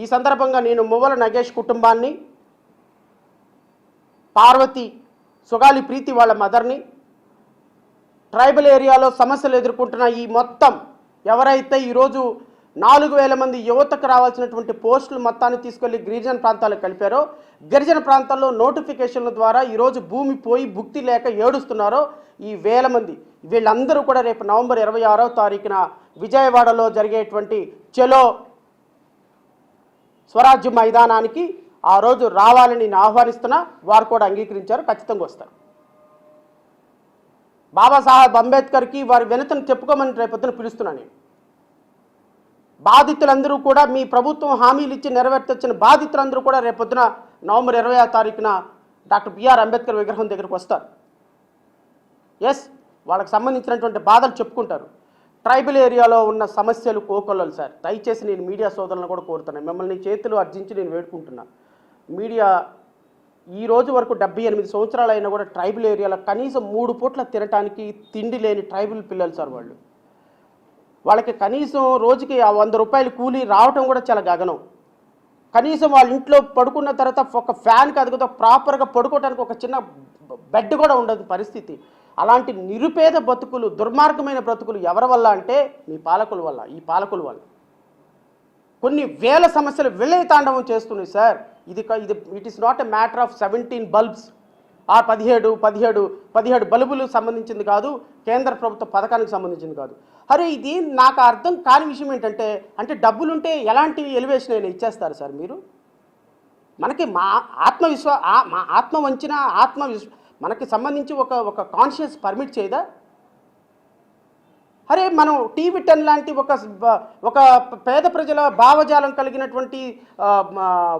ఈ సందర్భంగా నేను మువ్వల నగేష్ కుటుంబాన్ని, పార్వతి, సుగాలి ప్రీతి వాళ్ళ మదర్ని, ట్రైబల్ ఏరియాలో సమస్యలు ఎదుర్కొంటున్న ఈ మొత్తం ఎవరైతే ఈరోజు 4000 మంది యువతకు రావాల్సినటువంటి పోస్టులు మొత్తాన్ని తీసుకెళ్లి గిరిజన ప్రాంతాలకు కలిపారో, గిరిజన ప్రాంతాల్లో నోటిఫికేషన్ల ద్వారా ఈరోజు భూమి పోయి భుక్తి లేక ఏడుస్తున్నారో ఈ 1000 మంది, వీళ్ళందరూ కూడా రేపు నవంబర్ 26వ తారీఖున విజయవాడలో జరిగేటువంటి చలో స్వరాజ్య మైదానానికి ఆ రోజు రావాలని నేను ఆహ్వానిస్తున్నా. వారు కూడా అంగీకరించారు, ఖచ్చితంగా వస్తారు. బాబాసాహెబ్ అంబేద్కర్కి వారి వినతిని చెప్పుకోమని రేపొద్దున పిలుస్తున్నాను నేను. బాధితులందరూ కూడా మీ ప్రభుత్వం హామీలు ఇచ్చి నెరవేర్చిన బాధితులందరూ కూడా రేపొద్దున నవంబర్ 20వ తారీఖున డాక్టర్ బిఆర్ అంబేద్కర్ విగ్రహం దగ్గరకు వస్తారు. ఎస్, వాళ్ళకి సంబంధించినటువంటి బాధలు చెప్పుకుంటారు. ట్రైబల్ ఏరియాలో ఉన్న సమస్యలు కోకొల్లలు సార్. దయచేసి నేను మీడియా సోదరులను కూడా కోరుతున్నాను, మిమ్మల్ని చేతులు అర్జించి నేను వేడుకుంటున్నా. మీడియా ఈ రోజు వరకు 78 సంవత్సరాలు అయినా కూడా ట్రైబల్ ఏరియాలో కనీసం 3 పూట్ల తినటానికి తిండి లేని ట్రైబల్ పిల్లలు సార్. వాళ్ళకి కనీసం రోజుకి 100 రూపాయలు కూలీ రావటం కూడా చాలా గగనం. కనీసం వాళ్ళ ఇంట్లో పడుకున్న తర్వాత ఒక ఫ్యాన్ కదుగుతో ప్రాపర్గా పడుకోవడానికి ఒక చిన్న బెడ్ కూడా ఉండదు పరిస్థితి. అలాంటి నిరుపేద బతుకులు, దుర్మార్గమైన బ్రతుకులు ఎవరి వల్ల అంటే మీ పాలకుల వల్ల, ఈ పాలకుల వల్ల. కొన్ని వేల సమస్యలు విలయ తాండవం చేస్తున్నాయి sir. It is not a matter of 17 bulbs ఆ 17 బల్బులు సంబంధించింది కాదు, కేంద్ర ప్రభుత్వ పథకానికి సంబంధించింది కాదు. అరే ఇది నాకు అర్థం కాని విషయం ఏంటంటే, అంటే డబ్బులుంటే ఎలాంటి ఎలివేషన్ అయినా ఇచ్చేస్తారు సార్ మీరు. మనకి మా ఆత్మవంచన మనకి సంబంధించి ఒక కాన్షియస్ పర్మిట్ చేయదా? అరే మనం TV10 లాంటి ఒక పేద ప్రజల భావజాలం కలిగినటువంటి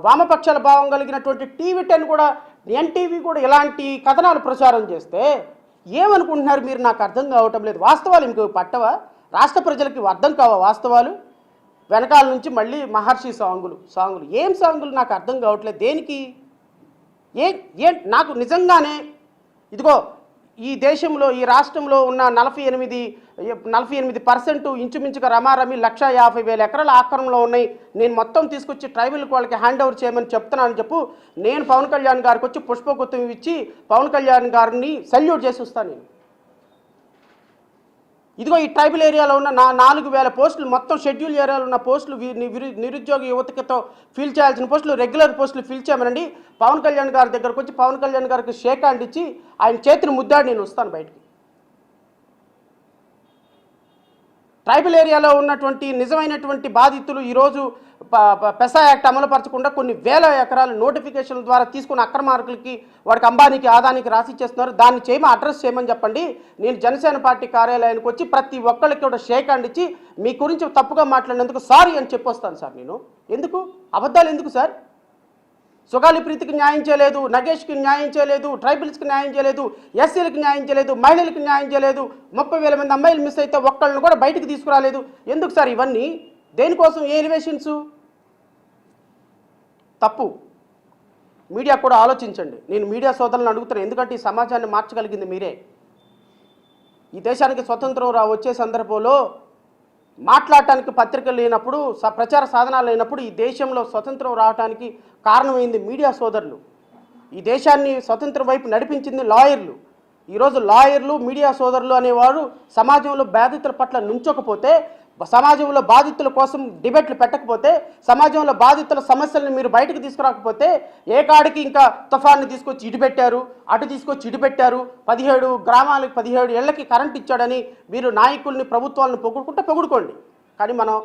వామపక్షాల భావం కలిగినటువంటి TV10 కూడా, ఎన్టీవీ కూడా ఇలాంటి కథనాలు ప్రచారం చేస్తే ఏమనుకుంటున్నారు మీరు? నాకు అర్థం కావటం లేదు. వాస్తవాలు మీకు పట్టవా? రాష్ట్ర ప్రజలకి అర్థం కావా వాస్తవాలు? వెనకాల నుంచి మళ్ళీ మహర్షి సాంగులు ఏం సాంగులు నాకు అర్థం కావట్లేదు. దేనికి? నాకు నిజంగానే ఇదిగో ఈ దేశంలో, ఈ రాష్ట్రంలో ఉన్న 48% ఇంచుమించుగా రమారమి 150,000 ఎకరాల ఆక్రమణలో ఉన్నాయి. నేను మొత్తం తీసుకొచ్చి ట్రైబల్ వాళ్ళకి హ్యాండ్ ఓవర్ చేయమని చెప్తున్నానని చెప్పు. నేను పవన్ కళ్యాణ్ గారికి వచ్చి పుష్పగుత్తం ఇచ్చి పవన్ కళ్యాణ్ గారిని సల్యూట్ చేసి వస్తాను నేను. ఇదిగో ఈ ట్రైబల్ ఏరియాలో ఉన్న 4000 పోస్టులు, మొత్తం షెడ్యూల్ ఏరియాలో ఉన్న పోస్టులు, నిరుద్యోగ యువతతో ఫిల్ చేయాల్సిన పోస్టులు, రెగ్యులర్ పోస్టులు ఫిల్ చేయమనండి. పవన్ కళ్యాణ్ గారి దగ్గరకు వచ్చి పవన్ కళ్యాణ్ గారికి షేక్ హ్యాండ్ ఇచ్చి ఆయన చేతిని ముద్దాడి నేను వస్తాను బయటికి. ట్రైబల్ ఏరియాలో ఉన్నటువంటి నిజమైనటువంటి బాధితులు ఈరోజు పెసా యాక్ట్ అమలుపరచకుండా కొన్ని వేల ఎకరాల నోటిఫికేషన్ల ద్వారా తీసుకున్న అక్రమార్కులకి, వాడికి అంబానీకి, ఆదానికి రాసిచ్చేస్తున్నారు. దాన్ని అడ్రస్ చేయమని చెప్పండి. నేను జనసేన పార్టీ కార్యాలయానికి వచ్చి ప్రతి ఒక్కరికి కూడా షేక్ హ్యాండ్ ఇచ్చి మీ గురించి తప్పుగా మాట్లాడినందుకు సారీ అని చెప్పొస్తాను సార్. నేను ఎందుకు అబద్ధాలు ఎందుకు సార్? సుగాలి ప్రీతికి న్యాయం చేయలేదు, నగేష్కి న్యాయం చేయలేదు, ట్రైబల్స్కి న్యాయం చేయలేదు, ఎస్సీలకు న్యాయం చేయలేదు, మహిళలకు న్యాయం చేయలేదు, 30,000 మంది అమ్మాయిలు మిస్ అయితే ఒక్కళ్ళని కూడా బయటికి తీసుకురాలేదు. ఎందుకు సార్ ఇవన్నీ? దేనికోసం? ఏ ఎలివేషన్స్? తప్పు. మీడియా కూడా ఆలోచించండి. నేను మీడియా సోదరులను అడుగుతున్నాను, ఎందుకంటే ఈ సమాజాన్ని మార్చగలిగింది మీరే. ఈ దేశానికి స్వతంత్రం వచ్చే సందర్భంలో మాట్లాడటానికి పత్రికలు లేనప్పుడు, ప్రచార సాధనాలు లేనప్పుడు ఈ దేశంలో స్వతంత్రం రావడానికి కారణమైంది మీడియా సోదరులు. ఈ దేశాన్ని స్వతంత్రం వైపు నడిపించింది లాయర్లు. ఈరోజు లాయర్లు, మీడియా సోదరులు అనేవారు సమాజంలో బాధితుల పట్ల నుంచోకపోతే, సమాజంలో బాధితుల కోసం డిబేట్లు పెట్టకపోతే, సమాజంలో బాధితుల సమస్యలను మీరు బయటకు తీసుకురాకపోతే, ఏకాడికి ఇంకా తుఫాన్ని తీసుకొచ్చి ఇటు పెట్టారు, అటు తీసుకొచ్చి ఇటు పెట్టారు, 17 గ్రామాలకు 17 ఏళ్లకి కరెంట్ ఇచ్చాడని మీరు నాయకుల్ని, ప్రభుత్వాలను పొగుడుకోండి. కానీ మనం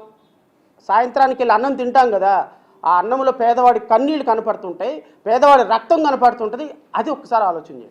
సాయంత్రానికి వెళ్ళి అన్నం తింటాం కదా, ఆ అన్నంలో పేదవాడి కన్నీళ్ళు కనపడుతుంటాయి, పేదవాడి రక్తం కనపడుతుంటుంది. అది ఒక్కసారి ఆలోచన చేయండి.